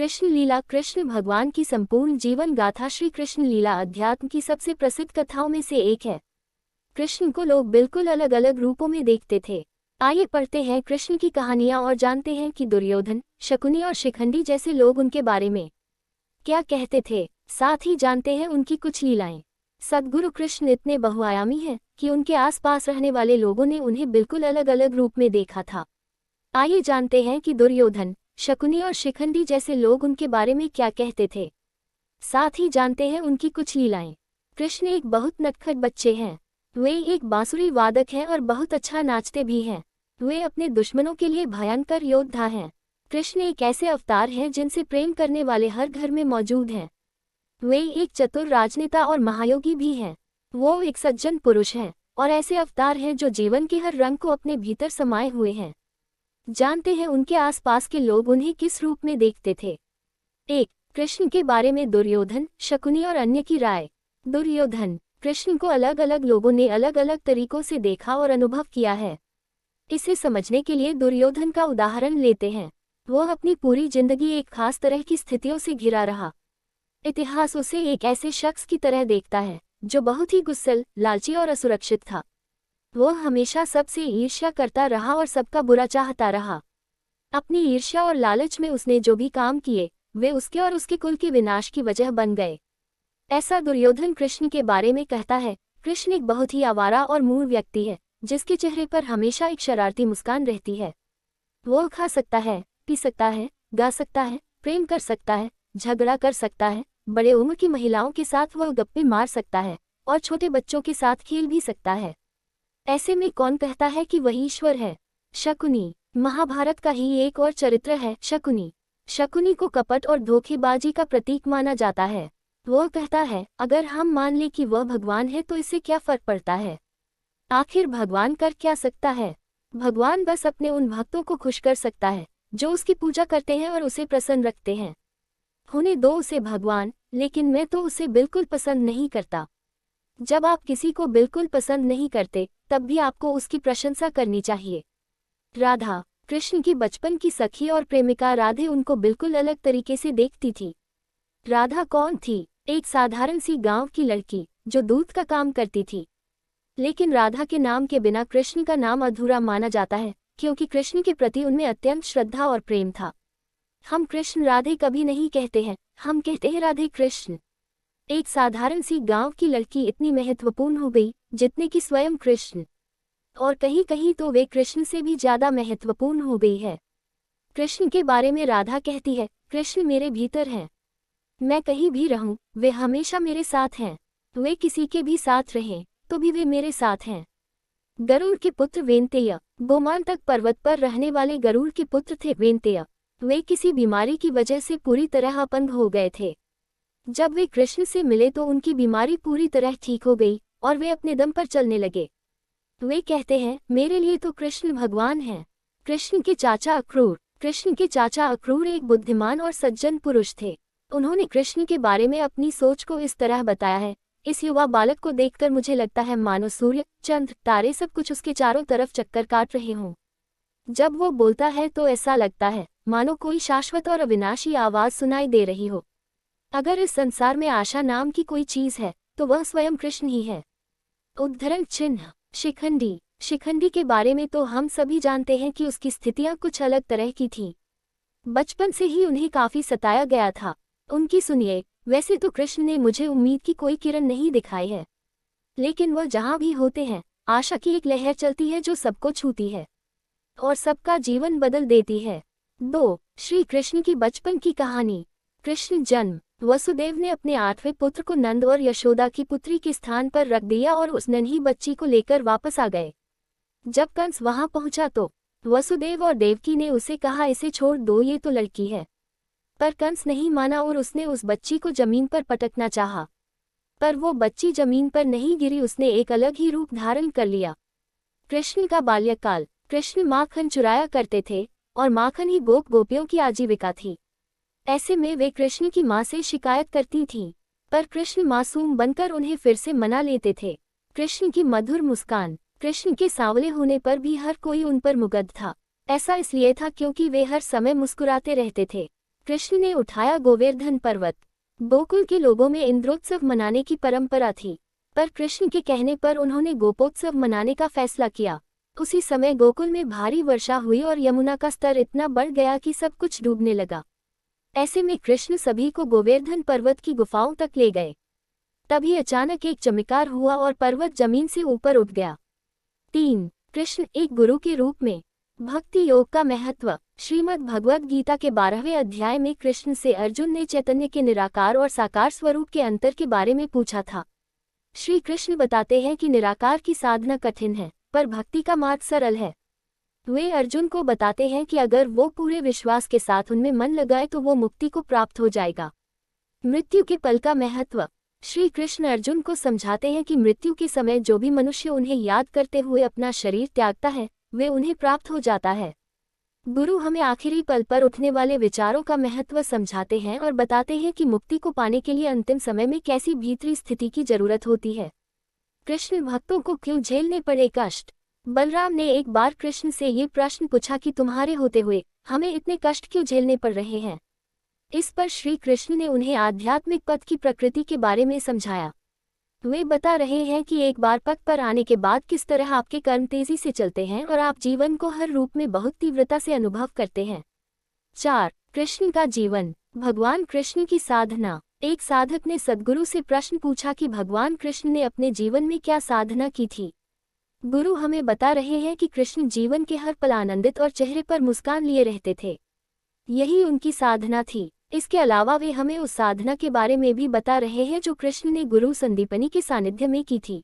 कृष्ण लीला। कृष्ण भगवान की संपूर्ण जीवन गाथा श्री कृष्ण लीला अध्यात्म की सबसे प्रसिद्ध कथाओं में से एक है। कृष्ण को लोग बिल्कुल अलग अलग रूपों में देखते थे। आइए पढ़ते हैं कृष्ण की कहानियां और जानते हैं कि दुर्योधन, शकुनी और शिखंडी जैसे लोग उनके बारे में क्या कहते थे। साथ ही जानते हैं उनकी कुछ लीलाएं। सद्गुरु कृष्ण इतने बहुआयामी हैं कि उनके आसपास रहने वाले लोगों ने उन्हें बिल्कुल अलग अलग रूप में देखा था। आइए जानते हैं कि दुर्योधन, शकुनी और शिखंडी जैसे लोग उनके बारे में क्या कहते थे। साथ ही जानते हैं उनकी कुछ लीलाएं। कृष्ण एक बहुत नटखट बच्चे हैं। वे एक बांसुरी वादक हैं और बहुत अच्छा नाचते भी हैं। वे अपने दुश्मनों के लिए भयंकर योद्धा हैं। कृष्ण एक ऐसे अवतार हैं जिनसे प्रेम करने वाले हर घर में मौजूद हैं। वे एक चतुर राजनेता और महायोगी भी हैं। वो एक सज्जन पुरुष हैं और ऐसे अवतार हैं जो जीवन के हर रंग को अपने भीतर समाये हुए हैं। जानते हैं उनके आसपास के लोग उन्हें किस रूप में देखते थे। 1. कृष्ण के बारे में दुर्योधन, शकुनी और अन्य की राय। दुर्योधन। कृष्ण को अलग अलग लोगों ने अलग अलग तरीकों से देखा और अनुभव किया है। इसे समझने के लिए दुर्योधन का उदाहरण लेते हैं। वह अपनी पूरी जिंदगी एक खास तरह की स्थितियों से घिरा रहा। इतिहास उसे एक ऐसे शख्स की तरह देखता है जो बहुत ही गुस्सैल, लालची और असुरक्षित था। वह हमेशा सबसे ईर्ष्या करता रहा और सबका बुरा चाहता रहा। अपनी ईर्ष्या और लालच में उसने जो भी काम किए वे उसके और उसके कुल के विनाश की वजह बन गए। ऐसा दुर्योधन कृष्ण के बारे में कहता है। कृष्ण एक बहुत ही आवारा और मूढ़ व्यक्ति है जिसके चेहरे पर हमेशा एक शरारती मुस्कान रहती है। वह खा सकता है, पी सकता है, गा सकता है, प्रेम कर सकता है, झगड़ा कर सकता है, बड़े उम्र की महिलाओं के साथ वह गप्पे मार सकता है और छोटे बच्चों के साथ खेल भी सकता है। ऐसे में कौन कहता है कि वही ईश्वर है। शकुनी। महाभारत का ही एक और चरित्र है शकुनी। शकुनी को कपट और धोखेबाजी का प्रतीक माना जाता है। वह कहता है, अगर हम मान लें कि वह भगवान है तो इससे क्या फर्क पड़ता है। आखिर भगवान कर क्या सकता है। भगवान बस अपने उन भक्तों को खुश कर सकता है जो उसकी पूजा करते हैं और उसे प्रसन्न रखते हैं। होने दो उसे भगवान, लेकिन मैं तो उसे बिल्कुल पसंद नहीं करता। जब आप किसी को बिल्कुल पसंद नहीं करते तब भी आपको उसकी प्रशंसा करनी चाहिए। राधा। कृष्ण की बचपन की सखी और प्रेमिका राधे उनको बिल्कुल अलग तरीके से देखती थी। राधा कौन थी। एक साधारण सी गांव की लड़की जो दूध का काम करती थी। लेकिन राधा के नाम के बिना कृष्ण का नाम अधूरा माना जाता है क्योंकि कृष्ण के प्रति उनमें अत्यंत श्रद्धा और प्रेम था। हम कृष्ण राधे कभी नहीं कहते हैं, हम कहते हैं राधे कृष्ण। एक साधारण सी गांव की लड़की इतनी महत्वपूर्ण हो गई जितने कि स्वयं कृष्ण, और कहीं कहीं तो वे कृष्ण से भी ज्यादा महत्वपूर्ण हो गई है। कृष्ण के बारे में राधा कहती है, कृष्ण मेरे भीतर हैं। मैं कहीं भी रहूं वे हमेशा मेरे साथ हैं। वे किसी के भी साथ रहें तो भी वे मेरे साथ हैं। गरुड़ के पुत्र वेंतेय। गोमांतक पर्वत पर रहने वाले गरुड़ के पुत्र थे वेंतेय। वे किसी बीमारी की वजह से पूरी तरह अपंग हो गए थे। जब वे कृष्ण से मिले तो उनकी बीमारी पूरी तरह ठीक हो गई और वे अपने दम पर चलने लगे। वे कहते हैं, मेरे लिए तो कृष्ण भगवान हैं। कृष्ण के चाचा अक्रूर। कृष्ण के चाचा अक्रूर एक बुद्धिमान और सज्जन पुरुष थे। उन्होंने कृष्ण के बारे में अपनी सोच को इस तरह बताया है, इस युवा बालक को देखकर मुझे लगता है मानो सूर्य, चंद्र, तारे सब कुछ उसके चारों तरफ चक्कर काट रहे हों। जब वो बोलता है तो ऐसा लगता है मानो कोई शाश्वत और अविनाशी आवाज सुनाई दे रही हो। अगर इस संसार में आशा नाम की कोई चीज है तो वह स्वयं कृष्ण ही है। उद्धरण चिन्ह। शिखंडी। शिखंडी के बारे में तो हम सभी जानते हैं कि उसकी स्थितियां कुछ अलग तरह की थीं। बचपन से ही उन्हें काफी सताया गया था। उनकी सुनिए, वैसे तो कृष्ण ने मुझे उम्मीद की कोई किरण नहीं दिखाई है, लेकिन वह जहां भी होते हैं आशा की एक लहर चलती है जो सबको छूती है और सबका जीवन बदल देती है। 2. श्री कृष्ण की बचपन की कहानी। कृष्ण जन्म। वसुदेव ने अपने 8वें पुत्र को नंद और यशोदा की पुत्री के स्थान पर रख दिया और उस नन्ही बच्ची को लेकर वापस आ गए। जब कंस वहां पहुंचा तो वसुदेव और देवकी ने उसे कहा, इसे छोड़ दो, ये तो लड़की है। पर कंस नहीं माना और उसने उस बच्ची को जमीन पर पटकना चाहा, पर वो बच्ची जमीन पर नहीं गिरी, उसने एक अलग ही रूप धारण कर लिया। कृष्ण का बाल्यकाल। कृष्ण माखन चुराया करते थे और माखन ही गोपियों की आजीविका थी। ऐसे में वे कृष्ण की मां से शिकायत करती थीं, पर कृष्ण मासूम बनकर उन्हें फिर से मना लेते थे। कृष्ण की मधुर मुस्कान। कृष्ण के सांवले होने पर भी हर कोई उन पर मुग्ध था। ऐसा इसलिए था क्योंकि वे हर समय मुस्कुराते रहते थे। कृष्ण ने उठाया गोवर्धन पर्वत। गोकुल के लोगों में इंद्रोत्सव मनाने की परंपरा थी, पर कृष्ण के कहने पर उन्होंने गोपोत्सव मनाने का फैसला किया। उसी समय गोकुल में भारी वर्षा हुई और यमुना का स्तर इतना बढ़ गया कि सब कुछ डूबने लगा। ऐसे में कृष्ण सभी को गोवर्धन पर्वत की गुफाओं तक ले गए। तभी अचानक एक चमत्कार हुआ और पर्वत जमीन से ऊपर उठ गया। 3. कृष्ण एक गुरु के रूप में। भक्ति योग का महत्व। श्रीमद् भगवद गीता के 12वें अध्याय में कृष्ण से अर्जुन ने चैतन्य के निराकार और साकार स्वरूप के अंतर के बारे में पूछा था। श्री कृष्ण बताते हैं कि निराकार की साधना कठिन है, पर भक्ति का मार्ग सरल है। वे अर्जुन को बताते हैं कि अगर वो पूरे विश्वास के साथ उनमें मन लगाए तो वो मुक्ति को प्राप्त हो जाएगा। मृत्यु के पल का महत्व। श्री कृष्ण अर्जुन को समझाते हैं कि मृत्यु के समय जो भी मनुष्य उन्हें याद करते हुए अपना शरीर त्यागता है, वे उन्हें प्राप्त हो जाता है। गुरु हमें आखिरी पल पर उठने वाले विचारों का महत्व समझाते हैं और बताते हैं कि मुक्ति को पाने के लिए अंतिम समय में कैसी भीतरी स्थिति की जरूरत होती है। कृष्ण भक्तों को क्यों झेलने पड़े कष्ट। बलराम ने एक बार कृष्ण से ये प्रश्न पूछा कि तुम्हारे होते हुए हमें इतने कष्ट क्यों झेलने पड़ रहे हैं। इस पर श्री कृष्ण ने उन्हें आध्यात्मिक पथ की प्रकृति के बारे में समझाया। वे बता रहे हैं कि एक बार पथ पर आने के बाद किस तरह आपके कर्म तेजी से चलते हैं और आप जीवन को हर रूप में बहुत तीव्रता से अनुभव करते हैं। 4. कृष्ण का जीवन। भगवान कृष्ण की साधना। एक साधक ने सद्गुरु से प्रश्न पूछा कि भगवान कृष्ण ने अपने जीवन में क्या साधना की थी। गुरु हमें बता रहे हैं कि कृष्ण जीवन के हर पल आनंदित और चेहरे पर मुस्कान लिए रहते थे। यही उनकी साधना थी। इसके अलावा वे हमें उस साधना के बारे में भी बता रहे हैं जो कृष्ण ने गुरु संदीपनी के सानिध्य में की थी।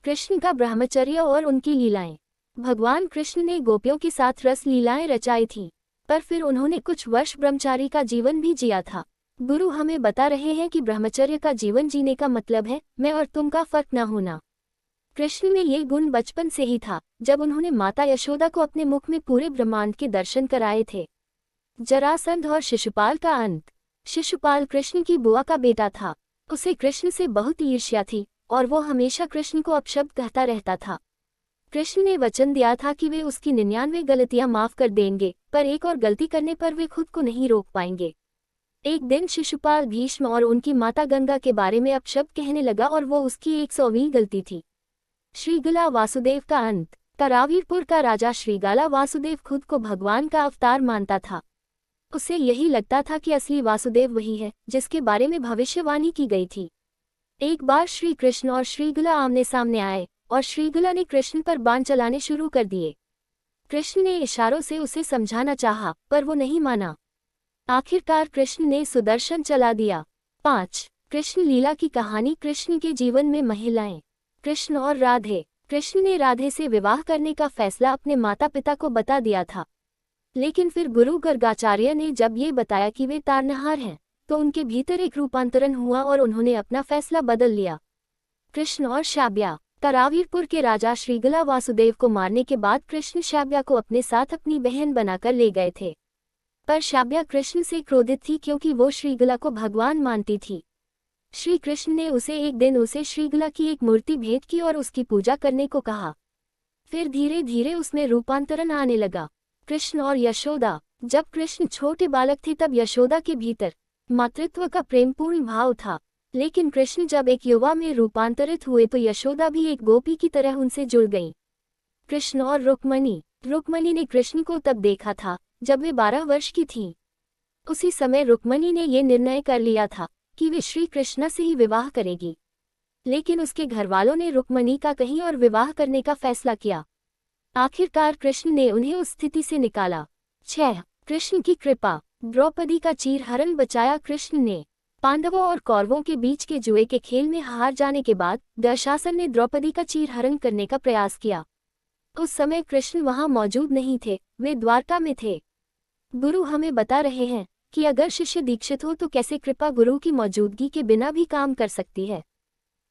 कृष्ण का ब्रह्मचर्य और उनकी लीलाएं। भगवान कृष्ण ने गोपियों के साथ रस लीलाएं रचाई थीं, पर फिर उन्होंने कुछ वर्ष ब्रह्मचारी का जीवन भी जिया था। गुरु हमें बता रहे हैं कि ब्रह्मचर्य का जीवन जीने का मतलब है मैं और तुम का फर्क न होना। कृष्ण में ये गुण बचपन से ही था, जब उन्होंने माता यशोदा को अपने मुख में पूरे ब्रह्मांड के दर्शन कराए थे। जरासंध और शिशुपाल का अंत। शिशुपाल कृष्ण की बुआ का बेटा था। उसे कृष्ण से बहुत ईर्ष्या थी और वो हमेशा कृष्ण को अपशब्द कहता रहता था। कृष्ण ने वचन दिया था कि वे उसकी 99 गलतियां माफ कर देंगे, पर एक और गलती करने पर वे खुद को नहीं रोक पाएंगे। एक दिन शिशुपाल भीष्म और उनकी माता गंगा के बारे में अपशब्द कहने लगा और वो उसकी 100वीं गलती थी। श्रीगला वासुदेव का अंत। करावीरपुर का राजा श्रीगाला वासुदेव खुद को भगवान का अवतार मानता था। उसे यही लगता था कि असली वासुदेव वही है जिसके बारे में भविष्यवाणी की गई थी। एक बार श्री कृष्ण और श्रीगला आमने सामने आए और श्रीगला ने कृष्ण पर बाण चलाने शुरू कर दिए। कृष्ण ने इशारों से उसे समझाना चाहा, पर वो नहीं माना। आखिरकार कृष्ण ने सुदर्शन चला दिया। 5. कृष्ण लीला की कहानी। कृष्ण के जीवन में महिलाएं। कृष्ण और राधे। कृष्ण ने राधे से विवाह करने का फैसला अपने माता पिता को बता दिया था, लेकिन फिर गुरु गर्गाचार्य ने जब ये बताया कि वे तारनहार हैं, तो उनके भीतर एक रूपांतरण हुआ और उन्होंने अपना फैसला बदल लिया। कृष्ण और शाब्या। करावीरपुर के राजा श्रीगला वासुदेव को मारने के बाद कृष्ण शाब्या को अपने साथ अपनी बहन बनाकर ले गए थे, पर शाब्या कृष्ण से क्रोधित थी क्योंकि वो श्रीगला को भगवान मानती थी। श्री कृष्ण ने एक दिन उसे श्रीगला की एक मूर्ति भेंट की और उसकी पूजा करने को कहा। फिर धीरे धीरे उसमें रूपांतरण आने लगा। कृष्ण और यशोदा। जब कृष्ण छोटे बालक थे तब यशोदा के भीतर मातृत्व का प्रेमपूर्ण भाव था, लेकिन कृष्ण जब एक युवा में रूपांतरित हुए तो यशोदा भी एक गोपी की तरह उनसे जुड़ गईं। कृष्ण और रुक्मणी। रुक्मणी ने कृष्ण को तब देखा था जब वे 12 वर्ष की थीं। उसी समय रुक्मणी ने ये निर्णय कर लिया था कि वे श्री कृष्ण से ही विवाह करेगी, लेकिन उसके घरवालों ने रुक्मणी का कहीं और विवाह करने का फैसला किया। आखिरकार कृष्ण ने उन्हें उस स्थिति से निकाला। 6. कृष्ण की कृपा। द्रौपदी का चीरहरण बचाया। कृष्ण ने पांडवों और कौरवों के बीच के जुए के खेल में हार जाने के बाद दुशासन ने द्रौपदी का चीरहरण करने का प्रयास किया। उस समय कृष्ण वहां मौजूद नहीं थे, वे द्वारका में थे। गुरु हमें बता रहे हैं कि अगर शिष्य दीक्षित हो तो कैसे कृपा गुरु की मौजूदगी के बिना भी काम कर सकती है।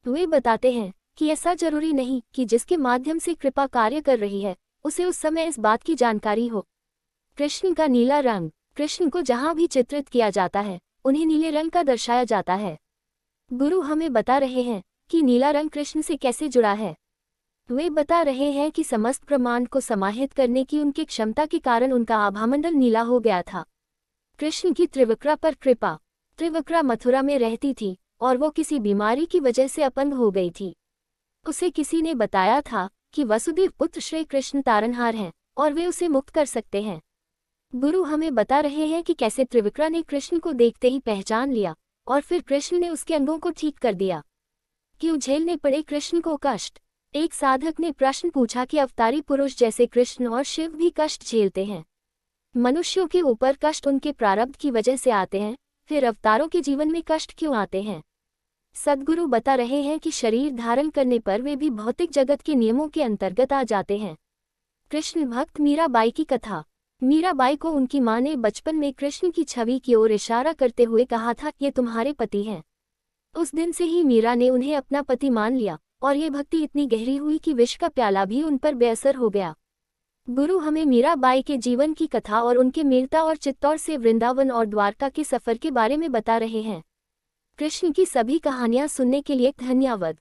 वे बताते हैं कि ऐसा जरूरी नहीं कि जिसके माध्यम से कृपा कार्य कर रही है उसे उस समय इस बात की जानकारी हो। कृष्ण का नीला रंग। कृष्ण को जहाँ भी चित्रित किया जाता है उन्हें नीले रंग का दर्शाया जाता है। गुरु हमें बता रहे हैं कि नीला रंग कृष्ण से कैसे जुड़ा है। वे बता रहे हैं कि समस्त ब्रह्मांड को समाहित करने की उनकी क्षमता के कारण उनका आभामंडल नीला हो गया था। कृष्ण की त्रिविक्रा पर कृपा। त्रिविक्रा मथुरा में रहती थी और वो किसी बीमारी की वजह से अपंग हो गई थी। उसे किसी ने बताया था कि वसुदेव पुत्र श्री कृष्ण तारनहार हैं और वे उसे मुक्त कर सकते हैं। गुरु हमें बता रहे हैं कि कैसे त्रिविक्रा ने कृष्ण को देखते ही पहचान लिया और फिर कृष्ण ने उसके अंगों को ठीक कर दिया। क्यों झेलने पड़े कृष्ण को कष्ट? एक साधक ने प्रश्न पूछा कि अवतारी पुरुष जैसे कृष्ण और शिव भी कष्ट झेलते हैं। मनुष्यों के ऊपर कष्ट उनके प्रारब्ध की वजह से आते हैं, फिर अवतारों के जीवन में कष्ट क्यों आते हैं? सद्गुरु बता रहे हैं कि शरीर धारण करने पर वे भी भौतिक जगत के नियमों के अंतर्गत आ जाते हैं। कृष्ण भक्त मीराबाई की कथा। मीराबाई को उनकी मां ने बचपन में कृष्ण की छवि की ओर इशारा करते हुए कहा था, ये तुम्हारे पति हैं। उस दिन से ही मीरा ने उन्हें अपना पति मान लिया और ये भक्ति इतनी गहरी हुई कि विष का प्याला भी उन पर बेअसर हो गया। गुरु हमें मीराबाई के जीवन की कथा और उनके मेरठा और चित्तौड़ से वृंदावन और द्वारका के सफर के बारे में बता रहे हैं। कृष्ण की सभी कहानियां सुनने के लिए धन्यवाद।